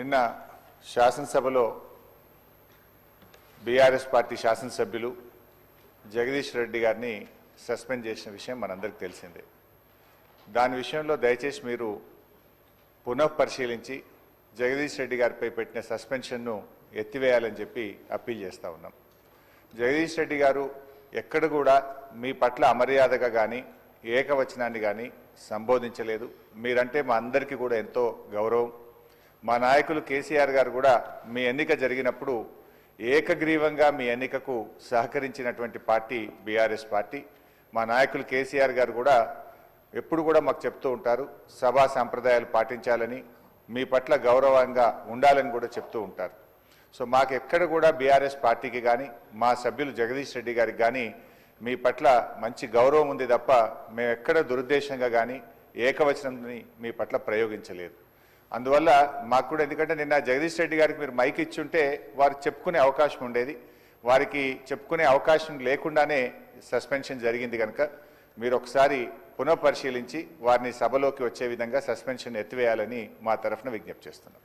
నిన్న శాసనసభలో BRS party శాసనసభ్యులు జగదీష్ రెడ్డి గారిని సస్పెండ్ చేసిన విషయం మనందరికీ తెలిసిందే. దాని విషయంలో దయచేసి మీరు పునఃపరిశీలించి జగదీష్ రెడ్డి గారిపై పెట్టిన సస్పెన్షన్ను ఎత్తివేయాలని చెప్పి అప్పీల్ చేస్తూ ఉన్నాం. జగదీష్ రెడ్డి గారు ఎక్కడ కూడా మీ పట్ల అమర్యాదగా కానీ ఏకవచనాన్ని కానీ సంబోధించలేదు. మీరంటే మా అందరికీ కూడా ఎంతో గౌరవం. మా నాయకులు కేసీఆర్ గారు కూడా మీ ఎన్నిక జరిగినప్పుడు ఏకగ్రీవంగా మీ ఎన్నికకు సహకరించినటువంటి పార్టీ బీఆర్ఎస్ పార్టీ. మా నాయకులు కేసీఆర్ గారు కూడా ఎప్పుడు కూడా మాకు చెప్తూ ఉంటారు, సభా సంప్రదాయాలు పాటించాలని, మీ పట్ల గౌరవంగా ఉండాలని కూడా చెప్తూ ఉంటారు. సో మాకు ఎక్కడ కూడా బీఆర్ఎస్ పార్టీకి కానీ మా సభ్యులు జగదీష్ రెడ్డి గారికి కానీ మీ పట్ల మంచి గౌరవం ఉంది తప్ప మేము ఎక్కడ దురుద్దేశంగా కానీ ఏకవచనంని మీ పట్ల ప్రయోగించలేదు. అందువల్ల మాకు కూడా, ఎందుకంటే నిన్న జగదీష్ రెడ్డి గారికి మీరు మైక్ ఇచ్చుంటే వారు చెప్పుకునే అవకాశం ఉండేది. వారికి చెప్పుకునే అవకాశం లేకుండానే సస్పెన్షన్ జరిగింది కనుక మీరు ఒకసారి పునఃపరిశీలించి వారిని సభలోకి వచ్చే విధంగా సస్పెన్షన్ ఎత్తివేయాలని మా తరఫున విజ్ఞప్తి చేస్తున్నాం.